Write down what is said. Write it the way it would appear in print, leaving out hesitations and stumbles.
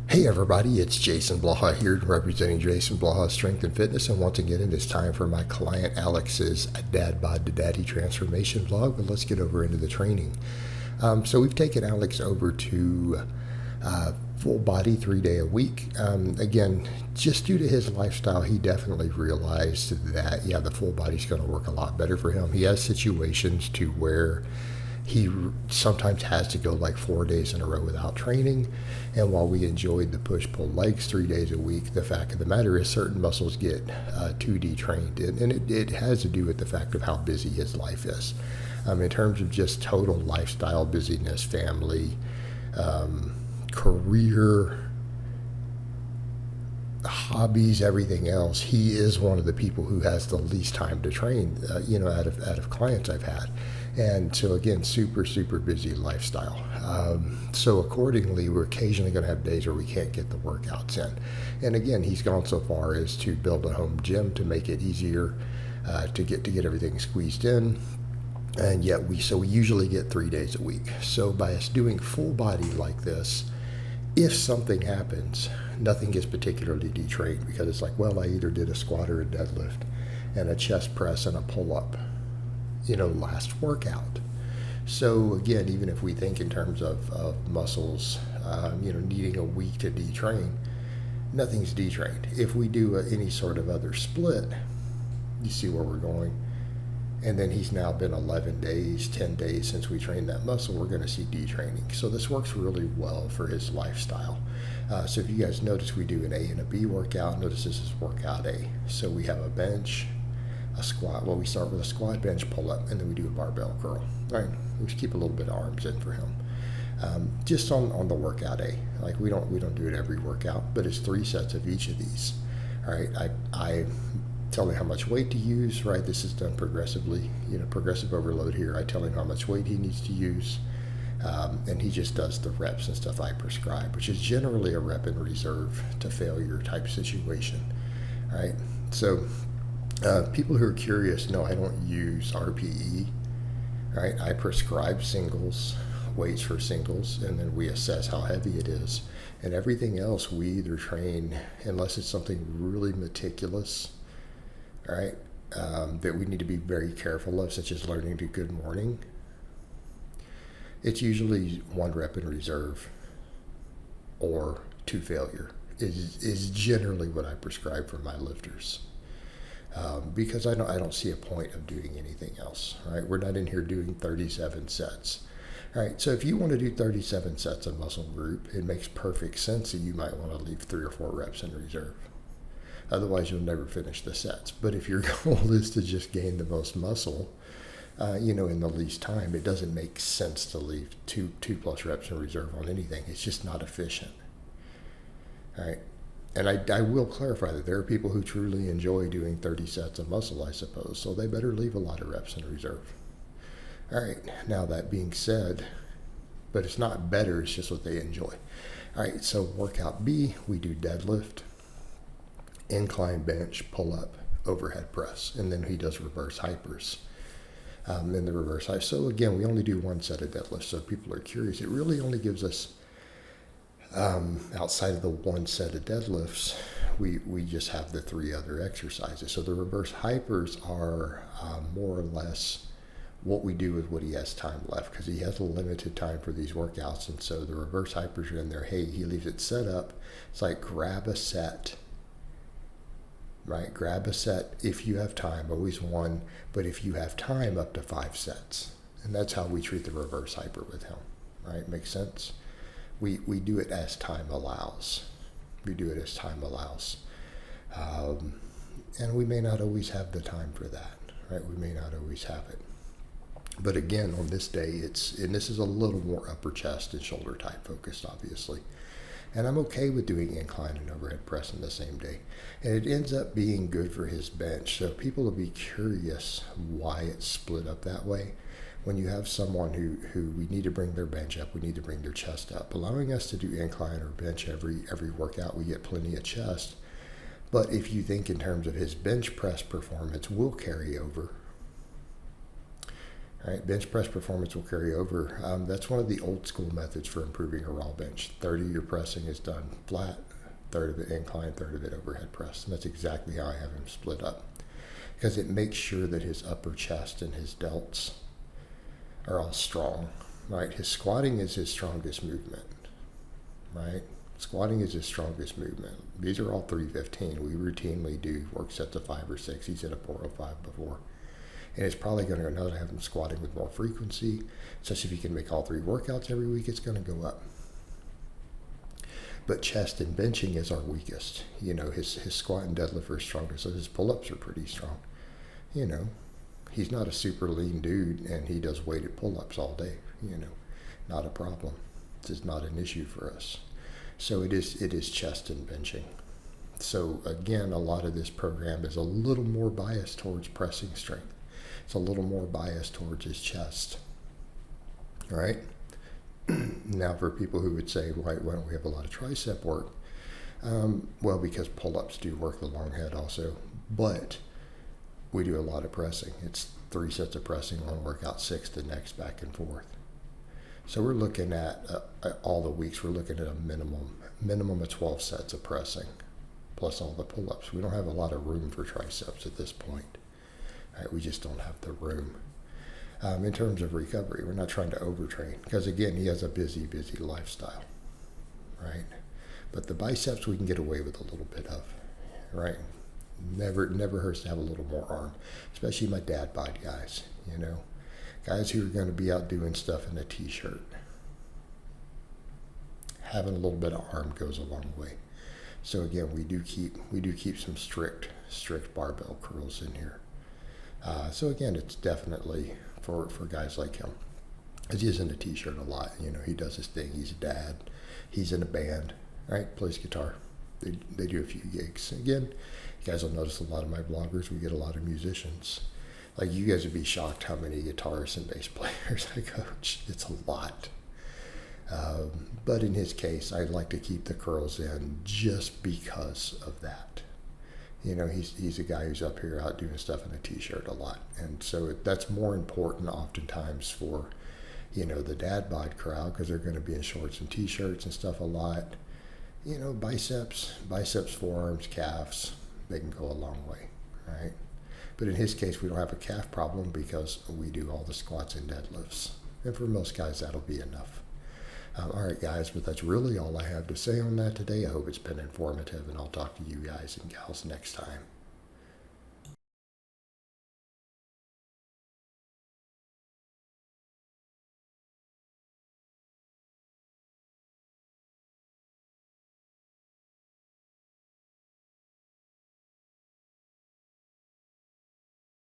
Hey everybody, it's Jason Blaha here representing Jason Blaha Strength and Fitness, and once again it is time for my client Alex's Dadbod to Daddy transformation vlog, but let's get over into the training. So we've taken Alex over to full body 3 day a week. Again, just due to his lifestyle, he definitely realized that, yeah, the full body's going to work a lot better for him. He has situations to where he sometimes has to go like 4 days in a row without training. And while we enjoyed the push-pull legs 3 days a week, the fact of the matter is certain muscles get 2D trained. And it has to do with the fact of how busy his life is. In terms of just total lifestyle busyness, family, career, hobbies, everything else, he is one of the people who has the least time to train, out of clients I've had. And so again, super, super busy lifestyle. So accordingly, we're occasionally going to have days where we can't get the workouts in. And again, he's gone so far as to build a home gym to make it easier to get everything squeezed in. And yet we usually get 3 days a week. So by us doing full body like this, if something happens, nothing gets particularly detrained, because it's like, well, I either did a squat or a deadlift and a chest press and a pull-up, last workout. So again, even if we think in terms of muscles, needing a week to detrain, nothing's detrained. If we do any sort of other split, you see where we're going. And then he's now been 11 days, 10 days since we trained that muscle, we're going to see detraining. So this works really well for his lifestyle. So if you guys notice, we do an A and a B workout. Notice this is workout A. So we have a bench, a squat. Well, we start with a squat, bench, pull up, and then we do a barbell curl. All right, we just keep a little bit of arms in for him. Just on the workout A, like we don't do it every workout, but it's 3 sets of each of these. All right, I tell him how much weight to use, right? This is done progressively, progressive overload here. I tell him how much weight he needs to use, and he just does the reps and stuff I prescribe, which is generally a rep and reserve to failure type situation, right? So people who are curious, no, I don't use RPE, right? I prescribe singles, weights for singles, and then we assess how heavy it is. And everything else we either train, unless it's something really meticulous, right, that we need to be very careful of, such as learning to good morning. It's usually 1 rep in reserve or 2 failure is generally what I prescribe for my lifters, because I don't see a point of doing anything else. Right, we're not in here doing 37 sets. All right, so if you want to do 37 sets of muscle group, it makes perfect sense that you might want to leave 3 or 4 reps in reserve. Otherwise, you'll never finish the sets. But if your goal is to just gain the most muscle, in the least time, it doesn't make sense to leave two plus reps in reserve on anything. It's just not efficient. All right. And I will clarify that there are people who truly enjoy doing 30 sets of muscle, I suppose. So they better leave a lot of reps in reserve. All right. Now, that being said, but it's not better. It's just what they enjoy. All right. So workout B, we do deadlift, incline bench, pull up, overhead press, and then he does reverse hypers in the reverse hyper. So again, we only do 1 set of deadlifts. So if people are curious, it really only gives us, outside of the 1 set of deadlifts, we just have the 3 other exercises. So the reverse hypers are more or less what we do with what he has time left, because he has a limited time for these workouts. And so the reverse hypers are in there. Hey, he leaves it set up. It's like grab a set. Right, grab a set if you have time, always 1, but if you have time, up to 5 sets. And that's how we treat the reverse hyper with him, right? Makes sense? We do it as time allows. We do it as time allows. And we may not always have the time for that, right? We may not always have it. But again, on this day, and this is a little more upper chest and shoulder type focused, obviously. And I'm okay with doing incline and overhead press in the same day. And it ends up being good for his bench. So people will be curious why it's split up that way. When you have someone who we need to bring their bench up, we need to bring their chest up. Allowing us to do incline or bench every workout, we get plenty of chest. But if you think in terms of his bench press performance will carry over, Right? Bench press performance will carry over. That's one of the old school methods for improving a raw bench. Third of your pressing is done flat, third of it incline, third of it overhead press. And that's exactly how I have him split up, because it makes sure that his upper chest and his delts are all strong. Right? His squatting is his strongest movement. Right? Squatting is his strongest movement. These are all 315. We routinely do work sets of 5 or 6. He's at a 405 before. And it's probably going to go, now that I have him squatting with more frequency, especially if he can make all 3 workouts every week, it's going to go up. But chest and benching is our weakest. His squat and deadlift are strongest, so his pull-ups are pretty strong. He's not a super lean dude, and he does weighted pull-ups all day. Not a problem. This is not an issue for us. So it is chest and benching. So again, a lot of this program is a little more biased towards pressing strength. It's a little more biased towards his chest. All right? Now, for people who would say, why don't we have a lot of tricep work? Well, because pull-ups do work the long head also, but we do a lot of pressing. It's 3 sets of pressing, one workout, 6 the next, back and forth. So we're looking at all the weeks, we're looking at a minimum of 12 sets of pressing, plus all the pull-ups. We don't have a lot of room for triceps at this point. Right? We just don't have the room. In terms of recovery, we're not trying to overtrain, because again, he has a busy lifestyle, right? But the biceps we can get away with a little bit of, right? Never hurts to have a little more arm, especially my dad bod guys, guys who are going to be out doing stuff in a t-shirt. Having a little bit of arm goes a long way. So again, we do keep some strict barbell curls in here. So again, it's definitely for guys like him, as he is in a t-shirt a lot. He does his thing. He's a dad. He's in a band, right? Plays guitar. They do a few gigs. Again, you guys will notice a lot of my vloggers, we get a lot of musicians. Like, you guys would be shocked how many guitarists and bass players I coach. It's a lot. But in his case, I like to keep the curls in just because of that. He's a guy who's up here out doing stuff in a t-shirt a lot. And so that's more important oftentimes for, the dad bod crowd, because they're going to be in shorts and t-shirts and stuff a lot. Biceps, forearms, calves, they can go a long way, right? But in his case, we don't have a calf problem because we do all the squats and deadlifts. And for most guys, that'll be enough. All right, guys, but that's really all I have to say on that today. I hope it's been informative, and I'll talk to you guys and gals next time.